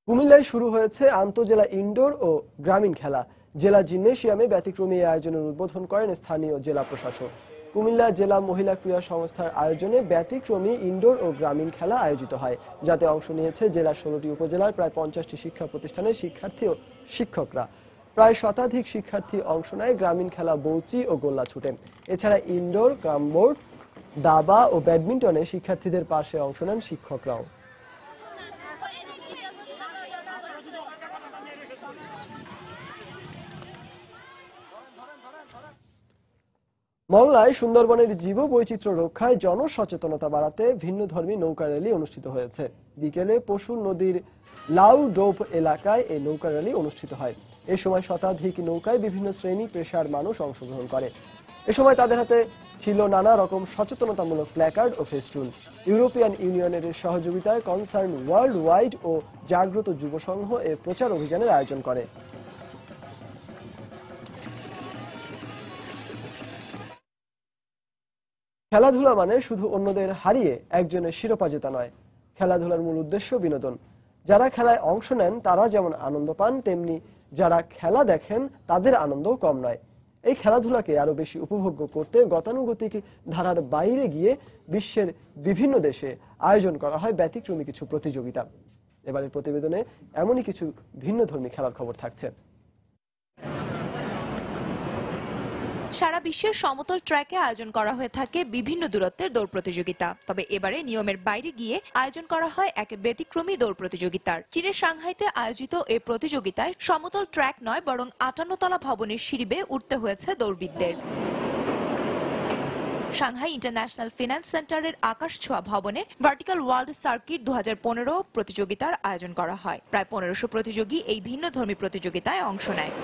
কুমিল্লায় শুরু হয়েছে আন্তঃজেলা ইনডোর ও গ্রামীণ খেলা। জেলা জিমনেশিয়ামে ব্যতিক্রমী আয়োজনের উদ্বোধন করেন স্থানীয় জেলা প্রশাসক। কুমিল্লা জেলা মহিলা ক্রীড়া সংস্থার আয়োজনে ব্যতিক্রমী ইনডোর ও গ্রামীণ খেলা আয়োজিত হয়, যাতে অংশ নিয়েছে জেলার 16টি উপজেলার প্রায় 50টি শিক্ষা প্রতিষ্ঠানের শিক্ষার্থী ও শিক্ষকরা। প্রায় শতাধিক শিক্ষার্থী অংশ নেয় গ্রামীণ খেলা বৌচি ও গোল্লা ছুটে। এছাড়া ইনডোর, ক্যারমবোর্ড, দাবা ও ব্যাডমিন্টনে শিক্ষার্থীদের পাশে অংশ নেন শিক্ষকরাও। মংলায় সুন্দরবনের জীববৈচিত্র্য রক্ষায় জনসচেতনতা বাড়াতে ভিন্নধর্মী নৌকা র্যালি অনুষ্ঠিত হয়েছে। বিকেলে পশুর নদীর লাউ ডোপ এলাকায় এই নৌকা র্যালি অনুষ্ঠিত হয়। এ সময় শতাধিক নৌকায় বিভিন্ন শ্রেণী পেশার মানুষ অংশগ্রহণ করে। এ সময় তাদের হাতে ছিল নানা রকম সচেতনতামূলক প্ল্যাকার্ড ও ফেস্টুন। ইউরোপিয়ান ইউনিয়নের সহযোগিতায় কনসার্ন ওয়ার্ল্ড ওয়াইড ও জাগ্রত যুব সংঘ এ প্রচার অভিযানের আয়োজন করে। খেলাধুলা মানে শুধু অন্যদের হারিয়ে একজনের শিরোপা জেতা নয়। খেলাধুলার মূল উদ্দেশ্য বিনোদন। যারা খেলায় অংশ নেন তারা যেমন আনন্দ পান, তেমনি যারা খেলা দেখেন তাদের আনন্দও কম নয়। এই খেলাধুলাকে আরো বেশি উপভোগ্য করতে গতানুগতিক ধারার বাইরে গিয়ে বিশ্বের বিভিন্ন দেশে আয়োজন করা হয় ব্যতিক্রমী কিছু প্রতিযোগিতা। এবারের প্রতিবেদনে এমনই কিছু ভিন্নধর্মী খেলার খবর থাকছে। সারা বিশ্বের সমতল ট্র্যাকে আয়োজন করা হয়ে থাকে বিভিন্ন দূরত্বের দৌড় প্রতিযোগিতা। তবে এবারে নিয়মের বাইরে গিয়ে আয়োজন করা হয় এক ব্যতিক্রমী দৌড় প্রতিযোগিতার। চীনের সাংহাইতে আয়োজিত এই প্রতিযোগিতায় সমতল ট্র্যাক নয় বরং ৫৮ তলা ভবনের সিঁড়ি বেয়ে উঠতে হয়েছে দৌড়বিদদের। সাংহাই ইন্টারন্যাশনাল ফিন্যান্স সেন্টারের আকাশ ছোঁয়া ভবনে ভার্টিক্যাল ওয়ার্ল্ড সার্কিট ২০১৫ প্রতিযোগিতার আয়োজন করা হয়। প্রায় ১৫০০ প্রতিযোগী এই ভিন্নধর্মী প্রতিযোগিতায় অংশ নেয়।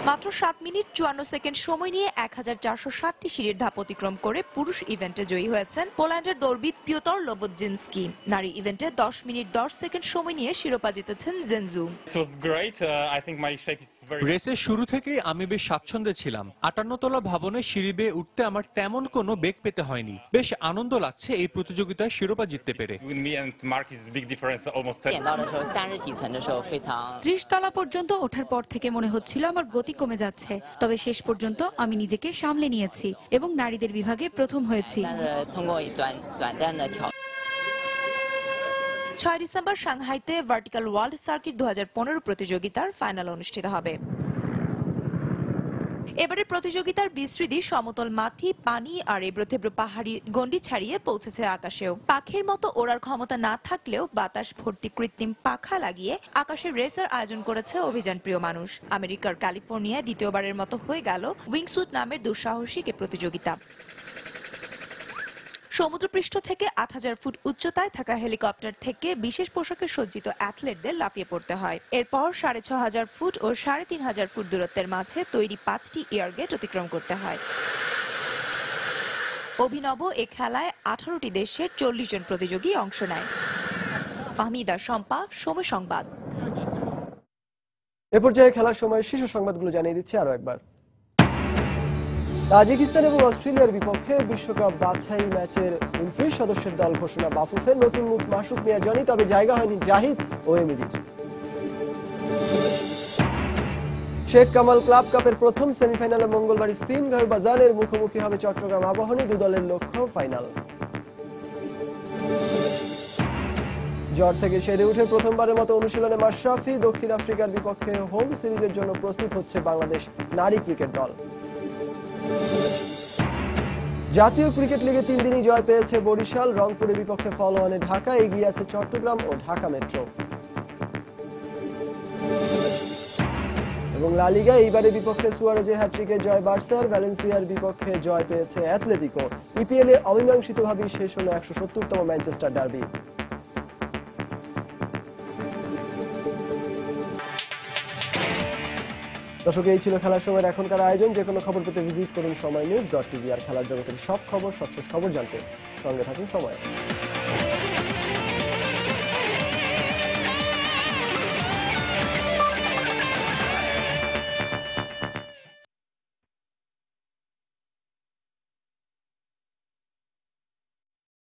মাত্র ৭ মিনিট ৫৪ সেকেন্ড সময় নিয়ে ১৪৬০টি সিঁড়ির ধাপ অতিক্রম করে পুরুষ ইভেন্টে জয়ী হয়েছেন পোল্যান্ডের দৌড়বিদ পিওতর লোবোজিনস্কি। নারী ইভেন্টে ১০ মিনিট ১০ সেকেন্ড সময় নিয়ে শিরোপা জিতেছেন জেনজু। রেসের শুরু থেকেই আমি বেশ স্বাচ্ছন্দ্যে ছিলাম। ৫৮ তলা ভবনে সিঁড়ি বেয়ে উঠতে আমার তেমন কোনো বেগ পেতে হয়নি। বেশ আনন্দ লাগছে এই প্রতিযোগিতায় শিরোপা জিততে পেরে। ৩০ তলা পর্যন্ত ওঠার পর থেকে মনে হচ্ছিল আমার গতি কমে যাচ্ছে, তবে শেষ পর্যন্ত আমি নিজেকে সামলে নিয়েছি এবং নারীদের বিভাগে প্রথম হয়েছি। ৬ ডিসেম্বর সাংহাইতে ভার্টিক্যাল ওয়ার্ল্ড সার্কিট ২০১৫ প্রতিযোগিতার ফাইনাল অনুষ্ঠিত হবে। এবারে প্রতিযোগিতার বিস্তৃতি সমতল মাটি, পানি আর এবড়োথেবড়ো পাহাড়ি গণ্ডি ছাড়িয়ে পৌঁছেছে আকাশেও। পাখির মতো ওড়ার ক্ষমতা না থাকলেও বাতাস ভর্তি কৃত্রিম পাখা লাগিয়ে আকাশে রেসের আয়োজন করেছে অভিযান প্রিয় মানুষ। আমেরিকার ক্যালিফোর্নিয়ায় দ্বিতীয়বারের মতো হয়ে গেল উইংসুট নামের দুঃসাহসিক এ প্রতিযোগিতা। সমুদ্রপৃষ্ঠ থেকে ৮০০০ ফুট উচ্চতায় থাকা হেলিকপ্টার থেকে বিশেষ পোশাকে সজ্জিত অ্যাথলেটদের লাফিয়ে পড়তে হয়। এরপর ৬৫০০ ফুট ও ৩৫০০ ফুট দূরত্বের মাঝে তৈরি ৫টি এয়ারগেট অতিক্রম করতে হয়। অভিনব এ খেলায় ১৮টি দেশের ৪০ জন প্রতিযোগী অংশ নেয়। ফাহমিদা শম্পা, সময় সংবাদ। এ পর্যায়ে খেলার সময় শীর্ষ সংবাদগুলো জানিয়ে দিচ্ছি আরো একবার। তাজিকিস্তান এবং অস্ট্রেলিয়ার বিপক্ষে বিশ্বকাপ বাছাই ম্যাচের ২৯ সদস্যের দল ঘোষণা বাফুফের। নতুন মুখ মাসুক মিয়া জনি, তবে জায়গা হয়নি জাহিদ ও এমিলির। শেখ কামাল ক্লাব কাপের প্রথম সেমিফাইনালে মঙ্গলবার স্পিনঘর বাজারের মুখোমুখি হবে চট্টগ্রাম আবাহনী। দু দলের লক্ষ্য ফাইনাল। জ্বর থেকে সেরে উঠে প্রথমবারের মতো অনুশীলনে মাশরাফি। দক্ষিণ আফ্রিকার বিপক্ষে হোম সিরিজের জন্য প্রস্তুত হচ্ছে বাংলাদেশ নারী ক্রিকেট দল। জাতীয় ক্রিকেট লিগে ৩ দিনই জয় পেয়েছে বরিশাল। রংপুরের বিপক্ষে ফলোঅনে ঢাকা, এগিয়ে আছে চট্টগ্রাম ও ঢাকা মেট্রো। এবং লা লিগা এইবারের বিপক্ষে সুয়ারেজের হ্যাট্রিকে জয় বার্সার। ভ্যালেন্সিয়ার বিপক্ষে জয় পেয়েছে অ্যাথলেটিকো। ইপিএল এ অমীমাংসিতভাবেই শেষ হলো ১৭০তম ম্যানচেস্টার ডার্বি। দর্শক, এই ছিল খেলার সময়ের এখনকার আয়োজন। যে কোনো খবর পেতে ভিজিট করুন সময়নিউজ.tv। আর খেলার জগতের সব খবর, সবশেষ খবর জানতে সঙ্গে থাকুন সময়।